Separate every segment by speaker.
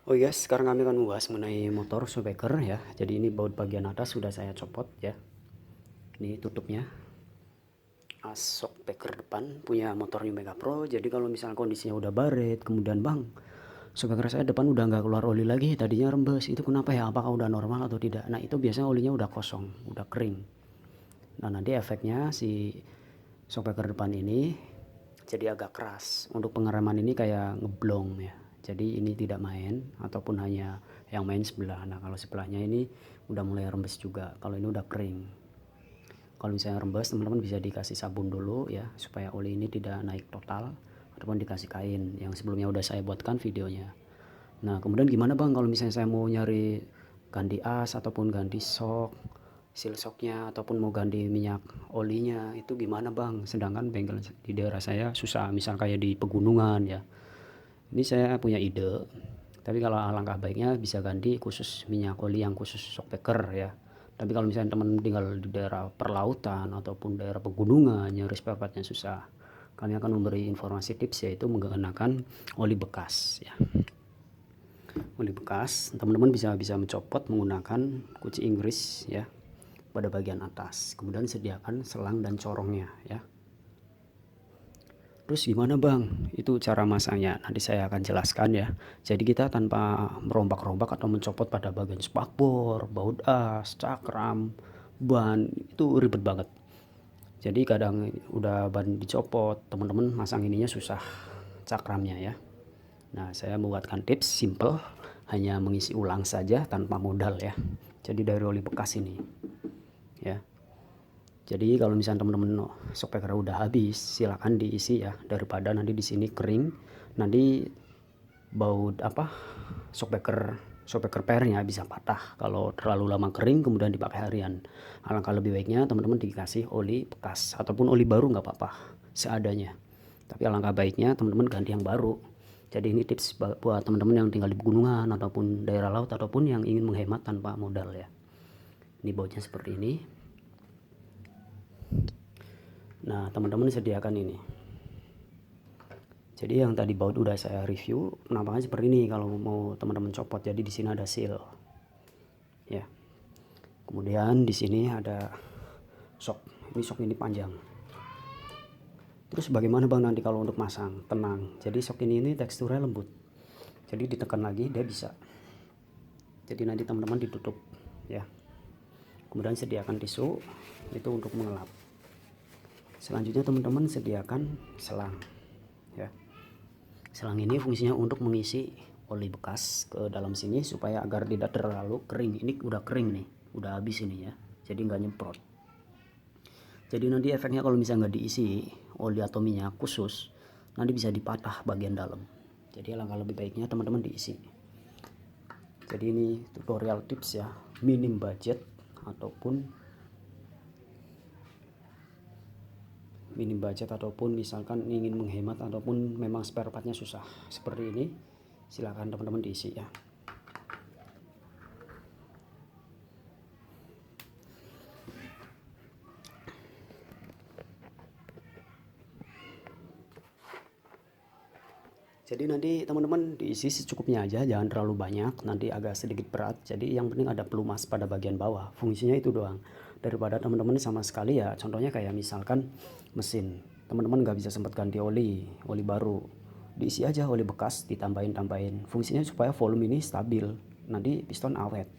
Speaker 1: Oh yes, sekarang kami akan membahas mengenai motor shockbreaker ya. Jadi ini baut bagian atas sudah saya copot ya. Ini tutupnya. Shockbreaker depan punya motor New Mega Pro. Jadi kalau misalnya kondisinya udah baret, kemudian bang, shockbreaker saya depan udah nggak keluar oli lagi. Tadinya rembes. Itu kenapa ya? Apakah udah normal atau tidak? Nah itu biasanya olinya udah kosong, udah kering. Nah nanti efeknya si shockbreaker depan ini jadi agak keras. Untuk pengereman ini kayak ngeblong ya. Jadi ini tidak main ataupun hanya yang main sebelah. Nah kalau sebelahnya ini udah mulai rembes juga. Kalau ini udah kering. Kalau misalnya rembes, teman-teman bisa dikasih sabun dulu ya supaya oli ini tidak naik total, ataupun dikasih kain yang sebelumnya udah saya buatkan videonya. Nah kemudian gimana bang kalau misalnya saya mau nyari ganti as ataupun ganti shock, seal shocknya, ataupun mau ganti minyak olinya, itu gimana bang? Sedangkan bengkel di daerah saya susah, misal kayak di pegunungan ya. Ini saya punya ide, tapi kalau alangkah baiknya bisa ganti khusus minyak oli yang khusus shockbreaker ya. Tapi kalau misalnya teman tinggal di daerah perlautan ataupun daerah pegunungan yang spare partnya susah, kami akan memberi informasi tips yaitu menggunakan oli bekas ya. Oli bekas, teman-teman bisa mencopot menggunakan kunci Inggris ya pada bagian atas. Kemudian sediakan selang dan corongnya ya. Terus gimana bang? Itu cara masangnya. Nanti saya akan jelaskan ya. Jadi kita tanpa merombak-rombak atau mencopot pada bagian spakbor, baut as, cakram, ban, itu ribet banget. Jadi kadang udah ban dicopot, teman-teman masang ininya susah cakramnya ya. Nah saya membuatkan tips simple, hanya mengisi ulang saja tanpa modal ya. Jadi dari oli bekas ini ya. Jadi kalau misalnya teman-teman shockbreaker udah habis, silakan diisi ya, daripada nanti di sini kering, nanti baut shockbreaker shockbreaker pairnya bisa patah kalau terlalu lama kering kemudian dipakai harian. Alangkah lebih baiknya teman-teman dikasih oli bekas ataupun oli baru nggak apa-apa seadanya. Tapi alangkah baiknya teman-teman ganti yang baru. Jadi ini tips buat teman-teman yang tinggal di pegunungan ataupun daerah laut ataupun yang ingin menghemat tanpa modal ya. Ini bautnya seperti ini. Nah teman-teman sediakan ini. Jadi yang tadi baut udah saya review, penampakannya seperti ini kalau mau teman-teman copot. Jadi di sini ada seal, ya. Kemudian di sini ada shock. Ini shock ini panjang. Terus bagaimana bang nanti kalau untuk masang? Tenang. Jadi shock ini teksturnya lembut. Jadi ditekan lagi dia bisa. Jadi nanti teman-teman ditutup, ya. Kemudian sediakan tisu itu untuk mengelap. Selanjutnya teman-teman sediakan selang, ya. Selang ini fungsinya untuk mengisi oli bekas ke dalam sini supaya agar tidak terlalu kering. Ini udah kering nih, udah habis ini ya, jadi nggak nyemprot. Jadi nanti efeknya kalau misalnya nggak diisi oli atau minyak khusus, nanti bisa dipatah bagian dalam. Jadi alangkah lebih baiknya teman-teman diisi. Jadi ini tutorial tips ya, minim budget ataupun misalkan ingin menghemat ataupun memang spare partnya susah seperti ini, silahkan teman-teman diisi ya. Jadi nanti teman-teman diisi secukupnya aja, jangan terlalu banyak, nanti agak sedikit berat. Jadi yang penting ada pelumas pada bagian bawah, fungsinya itu doang. Daripada teman-teman sama sekali ya, contohnya kayak misalkan mesin, teman-teman nggak bisa sempat ganti oli baru, diisi aja oli bekas, ditambahin, fungsinya supaya volume ini stabil, nanti piston awet,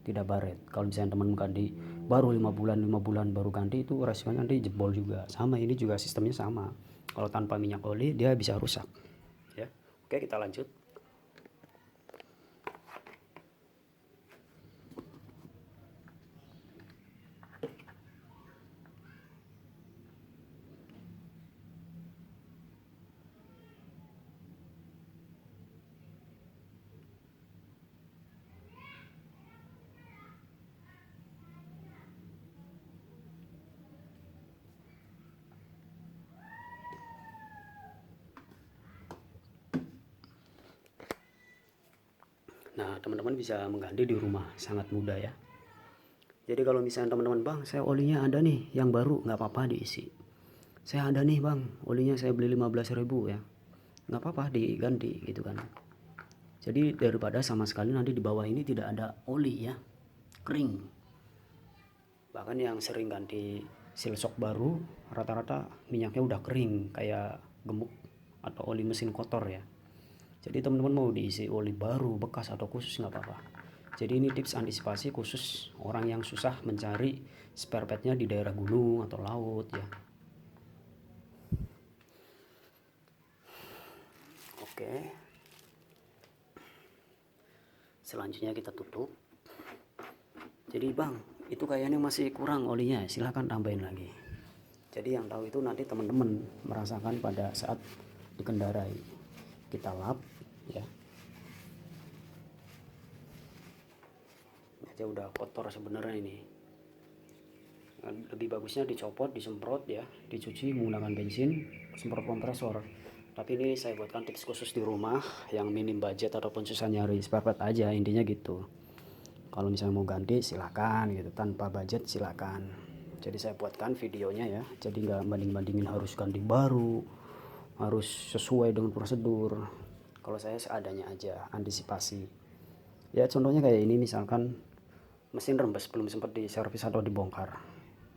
Speaker 1: tidak baret. Kalau misalnya teman ganti baru 5 bulan baru ganti, itu resikonya nanti jebol juga. Sama ini juga sistemnya sama, kalau tanpa minyak oli dia bisa rusak ya. Oke kita lanjut. Nah teman-teman bisa mengganti di rumah, sangat mudah ya. Jadi kalau misalnya teman-teman, bang saya olinya ada nih yang baru, nggak apa-apa diisi. Saya ada nih bang olinya, saya beli 15.000 ya, nggak apa-apa diganti gitu kan. Jadi daripada sama sekali nanti di bawah ini tidak ada oli ya, kering. Bahkan yang sering ganti seal shock baru rata-rata minyaknya udah kering kayak gemuk atau oli mesin kotor ya. Jadi teman-teman mau diisi oli baru, bekas atau khusus nggak apa-apa. Jadi ini tips antisipasi khusus orang yang susah mencari spare partnya di daerah gunung atau laut ya. Oke. Selanjutnya kita tutup. Jadi bang, itu kayaknya masih kurang olinya, silahkan tambahin lagi. Jadi yang tahu itu nanti teman-teman merasakan pada saat dikendarai. Kita lap ya. Aja udah kotor sebenarnya ini. Lebih bagusnya dicopot, disemprot ya, dicuci menggunakan bensin, semprot kompresor. Tapi ini saya buatkan tips khusus di rumah yang minim budget ataupun susah nyari spare part aja, intinya gitu. Kalau misalnya mau ganti silahkan gitu, tanpa budget silahkan. Jadi saya buatkan videonya ya, jadi nggak banding-bandingin harus ganti baru, harus sesuai dengan prosedur. Kalau saya seadanya aja, antisipasi. Ya contohnya kayak ini, misalkan mesin rembes belum sempat diservis atau dibongkar,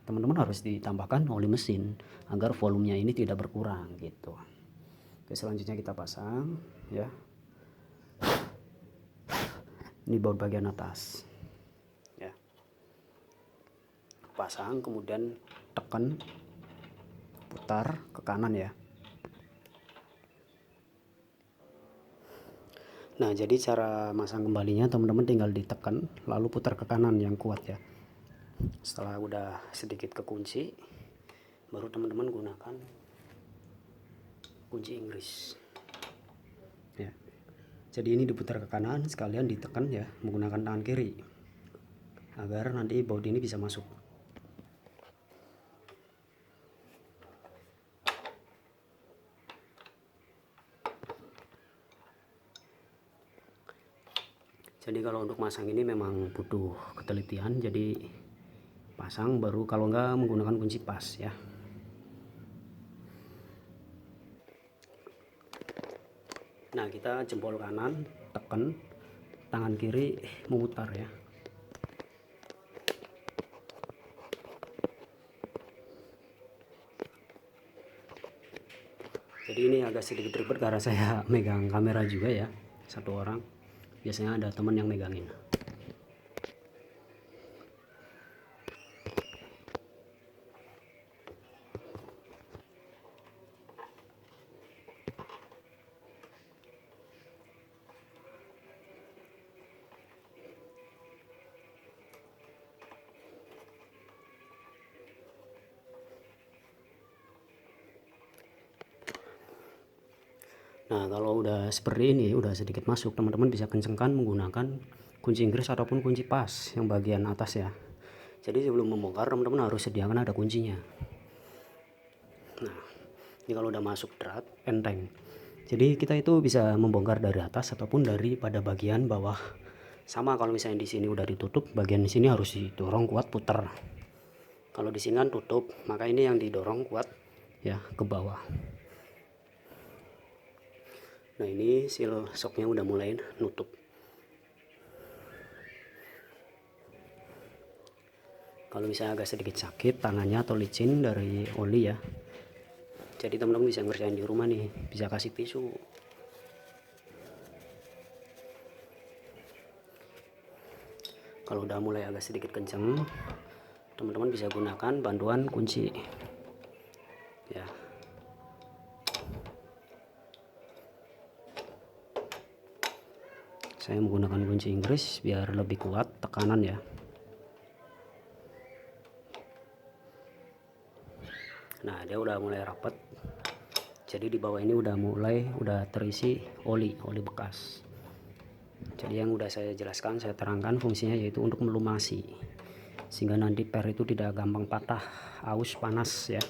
Speaker 1: teman-teman harus ditambahkan oli mesin agar volumenya ini tidak berkurang gitu. Oke, selanjutnya kita pasang ya. Ini baut bagian atas ya, pasang kemudian tekan, putar ke kanan ya. Nah jadi cara masang kembalinya teman-teman tinggal ditekan lalu putar ke kanan yang kuat ya. Setelah udah sedikit kekunci, baru teman-teman gunakan kunci Inggris ya. Jadi ini diputar ke kanan sekalian ditekan ya menggunakan tangan kiri agar nanti baut ini bisa masuk. Jadi kalau untuk masang ini memang butuh ketelitian, jadi pasang baru, kalau enggak menggunakan kunci pas ya. Nah kita jempol kanan tekan, tangan kiri memutar ya. Jadi ini agak sedikit ribet karena saya megang kamera juga ya, satu orang. Biasanya ada teman yang megangin. Nah kalau udah seperti ini, udah sedikit masuk, teman-teman bisa kencengkan menggunakan kunci Inggris ataupun kunci pas yang bagian atas ya. Jadi sebelum membongkar teman-teman harus sediakan ada kuncinya. Nah ini kalau udah masuk drat, enteng. Jadi kita itu bisa membongkar dari atas ataupun dari pada bagian bawah. Sama kalau misalnya di sini udah ditutup, bagian di sini harus didorong kuat putar. Kalau di sini kan tutup, maka ini yang didorong kuat ya ke bawah. Nah ini seal shocknya udah mulai nutup. Kalau misalnya agak sedikit sakit tangannya atau licin dari oli ya, jadi teman-teman bisa ngerjain di rumah nih, bisa kasih tisu. Kalau udah mulai agak sedikit kenceng, teman-teman bisa gunakan bantuan kunci ya. Saya menggunakan kunci Inggris biar lebih kuat tekanan ya. Nah dia udah mulai rapat, jadi di bawah ini udah terisi oli bekas. Jadi yang udah saya jelaskan, saya terangkan fungsinya yaitu untuk melumasi sehingga nanti per itu tidak gampang patah, aus, panas ya.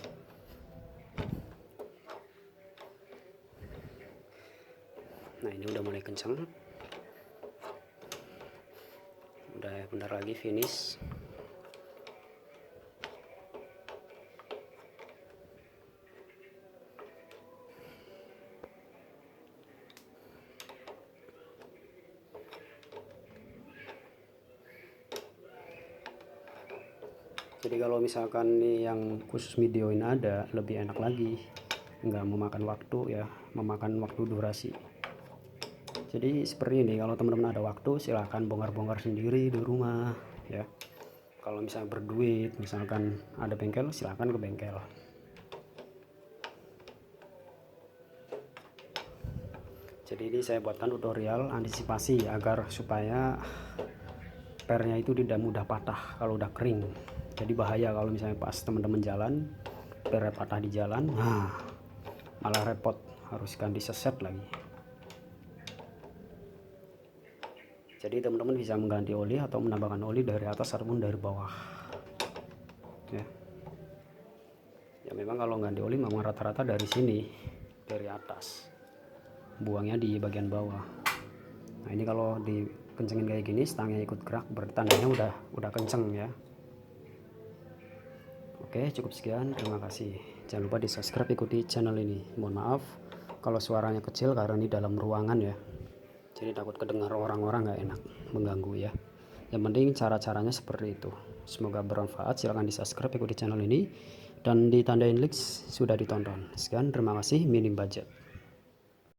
Speaker 1: Nah ini udah mulai kencang, udah bentar lagi finish. Jadi kalau misalkan nih yang khusus videoin ada, lebih enak lagi, nggak memakan waktu ya, memakan waktu durasi. Jadi seperti ini, kalau teman-teman ada waktu silahkan bongkar-bongkar sendiri di rumah ya. Kalau misalnya berduit, misalkan ada bengkel, silahkan ke bengkel. Jadi ini saya buatkan tutorial antisipasi agar supaya pernya itu tidak mudah patah kalau udah kering. Jadi bahaya kalau misalnya pas teman-teman jalan pernya patah di jalan, nah malah repot, harus ganti seset lagi. Jadi teman-teman bisa mengganti oli atau menambahkan oli dari atas ataupun dari bawah ya memang kalau ganti oli memang rata-rata dari sini, dari atas, buangnya di bagian bawah. Nah ini kalau dikencengin kayak gini, stangnya ikut gerak, bertandanya udah kenceng ya. Oke, cukup sekian, terima kasih. Jangan lupa di subscribe, ikuti channel ini. Mohon maaf kalau suaranya kecil karena ini dalam ruangan ya, jadi takut kedengar orang-orang, nggak enak, mengganggu ya. Yang penting cara-caranya seperti itu. Semoga bermanfaat. Silahkan di subscribe, ikuti channel ini, dan ditandain like sudah ditonton. Sekian, terima kasih, minim budget.